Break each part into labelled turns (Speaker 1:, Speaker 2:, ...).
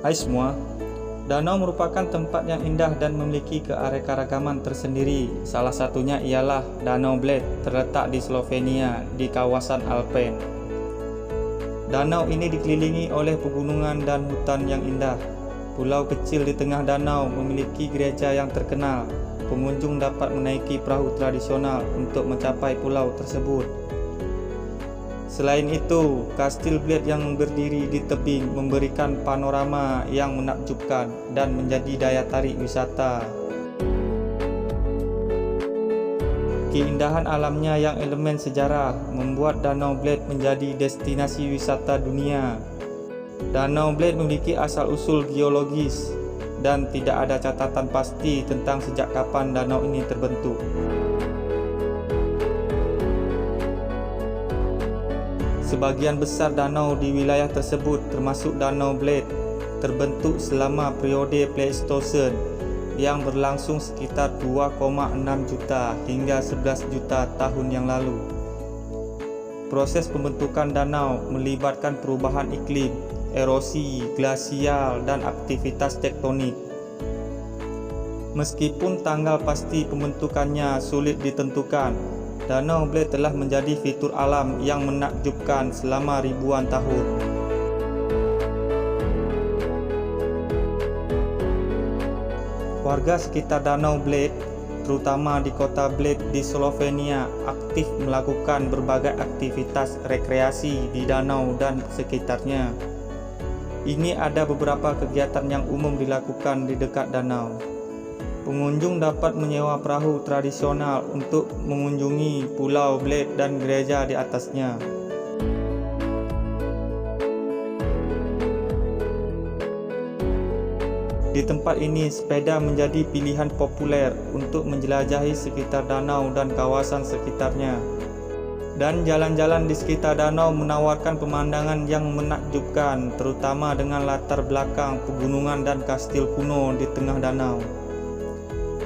Speaker 1: Hai semua, danau merupakan tempat yang indah dan memiliki keanekaragaman tersendiri. Salah satunya ialah Danau Bled, terletak di Slovenia, di kawasan Alpen. Danau ini dikelilingi oleh pegunungan dan hutan yang indah. Pulau kecil di tengah danau memiliki gereja yang terkenal. Pengunjung dapat menaiki perahu tradisional untuk mencapai pulau tersebut. Selain itu, Kastil Bled yang berdiri di tebing memberikan panorama yang menakjubkan dan menjadi daya tarik wisata. Keindahan alamnya yang elemen sejarah membuat Danau Bled menjadi destinasi wisata dunia. Danau Bled memiliki asal-usul geologis dan tidak ada catatan pasti tentang sejak kapan danau ini terbentuk. Sebagian besar danau di wilayah tersebut termasuk Danau Bled terbentuk selama periode Pleistosen yang berlangsung sekitar 2,6 juta hingga 11 juta tahun yang lalu. Proses pembentukan danau melibatkan perubahan iklim, erosi, glasial, dan aktivitas tektonik. Meskipun tanggal pasti pembentukannya sulit ditentukan, Danau Bled telah menjadi fitur alam yang menakjubkan selama ribuan tahun. Warga sekitar Danau Bled, terutama di kota Bled di Slovenia, aktif melakukan berbagai aktivitas rekreasi di danau dan sekitarnya. Ini ada beberapa kegiatan yang umum dilakukan di dekat danau. Pengunjung dapat menyewa perahu tradisional untuk mengunjungi Pulau Bled dan gereja di atasnya. Di tempat ini, sepeda menjadi pilihan populer untuk menjelajahi sekitar danau dan kawasan sekitarnya. Dan jalan-jalan di sekitar danau menawarkan pemandangan yang menakjubkan, terutama dengan latar belakang pegunungan dan kastil kuno di tengah danau.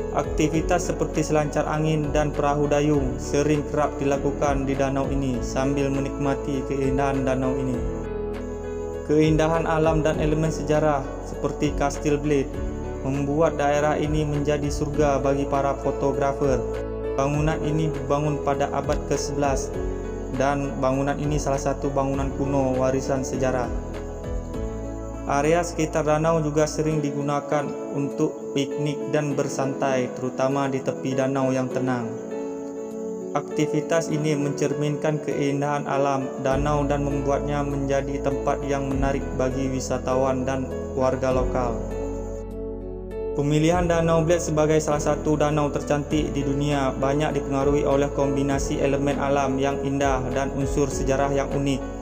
Speaker 1: Aktivitas seperti selancar angin dan perahu dayung sering kerap dilakukan di danau ini sambil menikmati keindahan danau ini. Keindahan alam dan elemen sejarah seperti Kastil Bled membuat daerah ini menjadi surga bagi para fotografer. Bangunan ini dibangun pada abad ke-11 dan bangunan ini salah satu bangunan kuno warisan sejarah. Area sekitar danau juga sering digunakan untuk piknik dan bersantai, terutama di tepi danau yang tenang. Aktivitas ini mencerminkan keindahan alam danau dan membuatnya menjadi tempat yang menarik bagi wisatawan dan warga lokal. Pemilihan Danau Bled sebagai salah satu danau tercantik di dunia banyak dipengaruhi oleh kombinasi elemen alam yang indah dan unsur sejarah yang unik.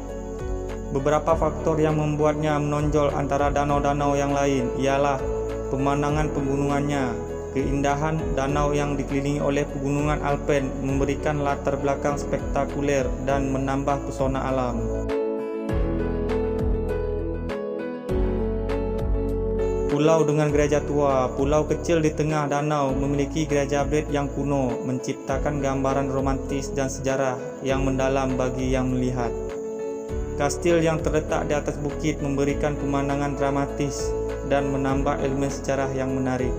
Speaker 1: Beberapa faktor yang membuatnya menonjol antara danau-danau yang lain ialah pemandangan pegunungannya. Keindahan danau yang dikelilingi oleh pegunungan Alpen memberikan latar belakang spektakuler dan menambah pesona alam. Pulau dengan gereja tua. Pulau kecil di tengah danau memiliki gereja Bled yang kuno, menciptakan gambaran romantis dan sejarah yang mendalam bagi yang melihat. Kastil yang terletak di atas bukit memberikan pemandangan dramatis dan menambah elemen sejarah yang menarik.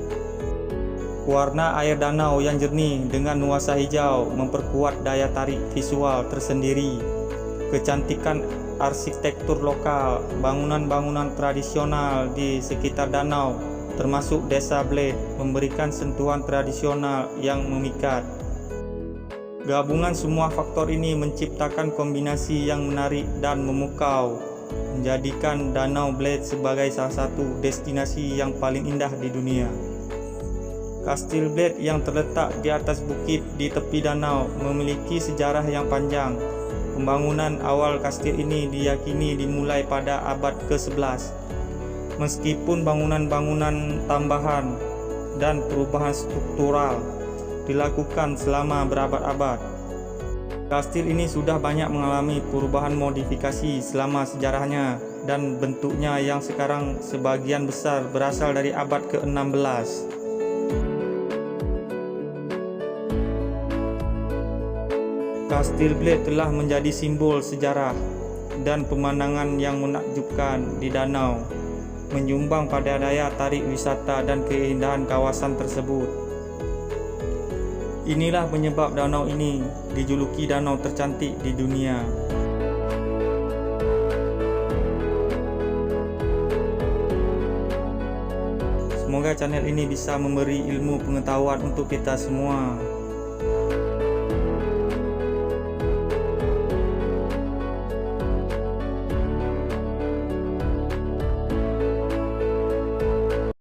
Speaker 1: Warna air danau yang jernih dengan nuansa hijau memperkuat daya tarik visual tersendiri. Kecantikan arsitektur lokal, bangunan-bangunan tradisional di sekitar danau, termasuk Desa Bled, memberikan sentuhan tradisional yang memikat. Gabungan semua faktor ini menciptakan kombinasi yang menarik dan memukau, menjadikan Danau Bled sebagai salah satu destinasi yang paling indah di dunia. Kastil Bled yang terletak di atas bukit di tepi danau memiliki sejarah yang panjang. Pembangunan awal kastil ini diyakini dimulai pada abad ke-11. Meskipun bangunan-bangunan tambahan dan perubahan struktural dilakukan selama berabad-abad, kastil ini sudah banyak mengalami perubahan modifikasi selama sejarahnya dan bentuknya yang sekarang sebagian besar berasal dari abad ke-16. Kastil Bled telah menjadi simbol sejarah dan pemandangan yang menakjubkan di danau. menyumbang pada daya tarik wisata dan keindahan kawasan tersebut. Inilah penyebab danau ini dijuluki danau tercantik di dunia. Semoga channel ini bisa memberi ilmu pengetahuan untuk kita semua.